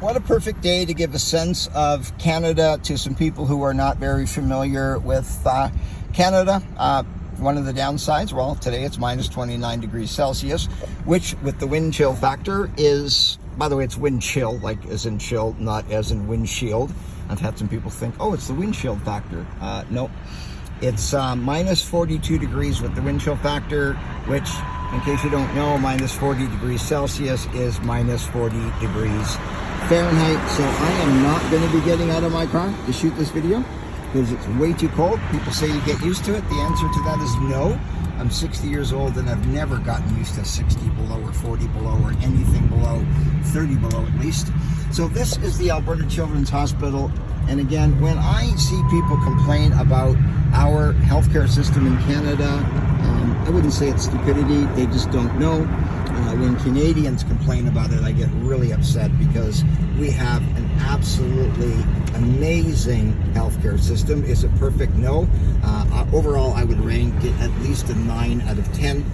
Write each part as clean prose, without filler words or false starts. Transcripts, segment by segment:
what a perfect day to give a sense of Canada to some people who are not very familiar with Canada. One of the downsides, well, today it's minus 29 degrees Celsius, which with the wind chill factor is, by the way, it's wind chill, like as in chill, not as in windshield. I've had some people think, oh, it's the windshield factor. No, it's minus 42 degrees with the wind chill factor, which, in case you don't know, minus 40 degrees Celsius is minus 40 degrees Fahrenheit. So I am not going to be getting out of my car to shoot this video because it's way too cold. People say you get used to it. The answer to that is no. I'm 60 years old and I've never gotten used to 60 below or 40 below or anything below 30 below at least. So this is the Alberta Children's Hospital. And again, when I see people complain about our healthcare system in Canada, I wouldn't say it's stupidity, they just don't know. When Canadians complain about it, I get really upset because we have an absolutely amazing healthcare system. Is it perfect? No. Overall, I would rank it at least a 9 out of 10.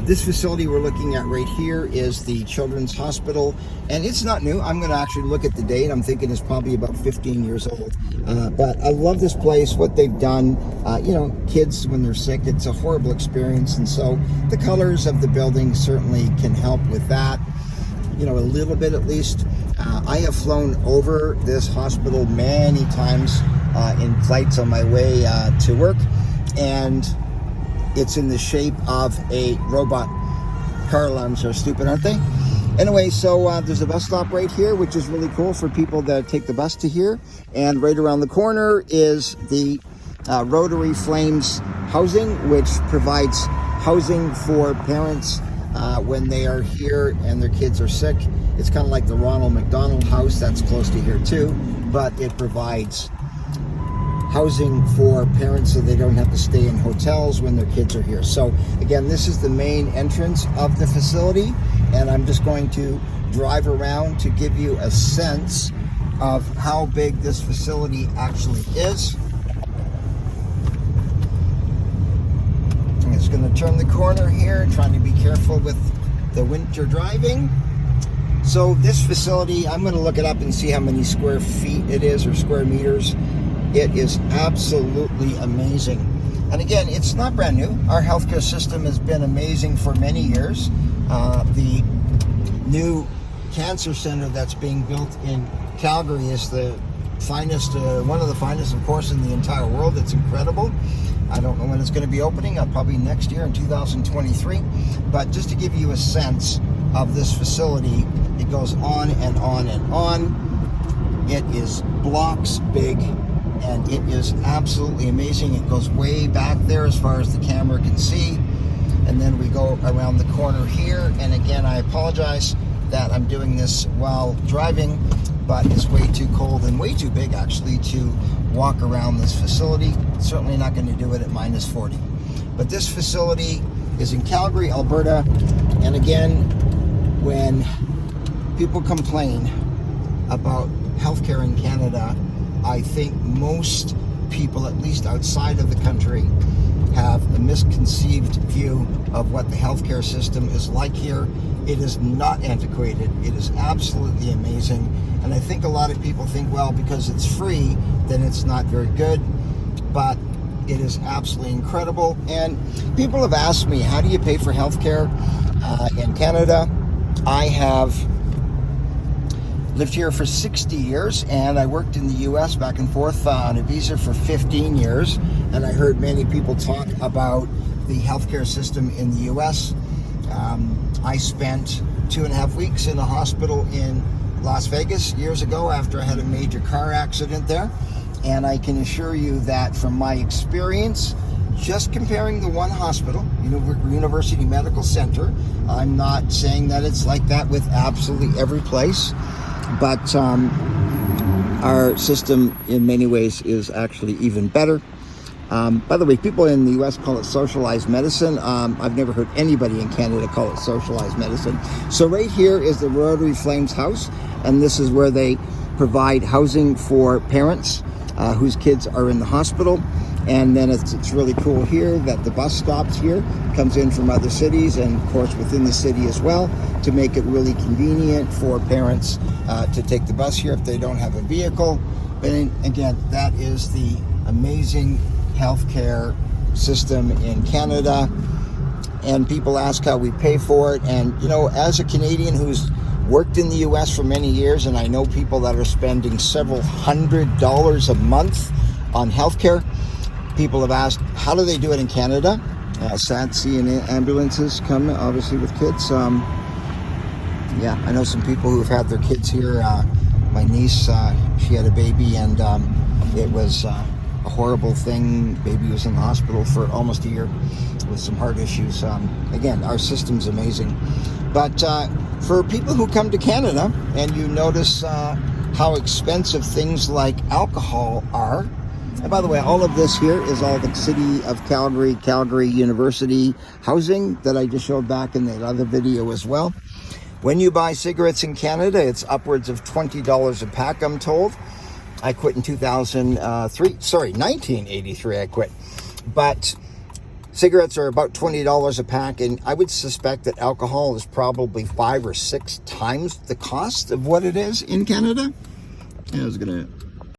This facility we're looking at right here is the Children's Hospital, and it's not new. I'm going to actually look at the date. I'm thinking it's probably about 15 years old. But I love this place, what they've done. You know, kids, when they're sick, it's a horrible experience, and so the colors of the building certainly can help with that, you know, a little bit at least. I have flown over this hospital many times in flights on my way to work, and it's in the shape of a robot. Car alarms are stupid, aren't they? Anyway, so there's a bus stop right here, which is really cool for people that take the bus to here. And right around the corner is the Rotary Flames housing, which provides housing for parents when they are here and their kids are sick. It's kind of like the Ronald McDonald House, that's close to here too, but it provides housing for parents so they don't have to stay in hotels when their kids are here. So again, this is the main entrance of the facility, and I'm just going to drive around to give you a sense of how big this facility actually is. I'm just going to turn the corner here, trying to be careful with the winter driving. So this facility, I'm going to look it up and see how many square feet it is, or square meters. It is absolutely amazing. And again, it's not brand new. Our healthcare system has been amazing for many years. The new cancer center that's being built in Calgary is the finest, one of the finest, of course, in the entire world. It's incredible. I don't know when it's going to be opening, probably next year in 2023. But just to give you a sense of this facility, it goes on and on and on. It is blocks big, and it is absolutely amazing. It goes way back there as far as the camera can see. And then we go around the corner here. And again, I apologize that I'm doing this while driving, but it's way too cold and way too big actually to walk around this facility. Certainly not going to do it at minus 40. But this facility is in Calgary, Alberta. And again, when people complain about healthcare in Canada, I think most people, at least outside of the country, have a misconceived view of what the healthcare system is like here. It is not antiquated. It is absolutely amazing. And I think a lot of people think, well, because it's free, then it's not very good. But it is absolutely incredible. And people have asked me, how do you pay for healthcare in Canada? I have lived here for 60 years, and I worked in the U.S. back and forth on a visa for 15 years. And I heard many people talk about the healthcare system in the U.S. I spent 2.5 weeks in a hospital in Las Vegas years ago after I had a major car accident there. And I can assure you that from my experience, just comparing the one hospital, University Medical Center, I'm not saying that it's like that with absolutely every place, but our system in many ways is actually even better. By the way, people in the US call it socialized medicine. I've never heard anybody in Canada call it socialized medicine. So right here is the Rotary Flames house, and this is where they provide housing for parents whose kids are in the hospital. And then it's really cool here that the bus stops here, comes in from other cities and of course within the city as well, to make it really convenient for parents to take the bus here if they don't have a vehicle. But again, that is the amazing healthcare system in Canada. And people ask how we pay for it. And, you know, as a Canadian who's worked in the US for many years, and I know people that are spending several $100s a month on healthcare, people have asked, how do they do it in Canada? Sad seeing ambulances come, obviously, with kids. Yeah, I know some people who've had their kids here. My niece, she had a baby, and it was a horrible thing. Baby was in the hospital for almost a year with some heart issues. Again, our system's amazing. But for people who come to Canada and you notice how expensive things like alcohol are, and by the way, all of this here is all the City of Calgary, Calgary University housing that I just showed back in that other video as well. When you buy cigarettes in Canada, it's upwards of $20 a pack, I'm told. I quit in 1983 I quit. But cigarettes are about $20 a pack, and I would suspect that alcohol is probably 5 or 6 times the cost of what it is in Canada. I was gonna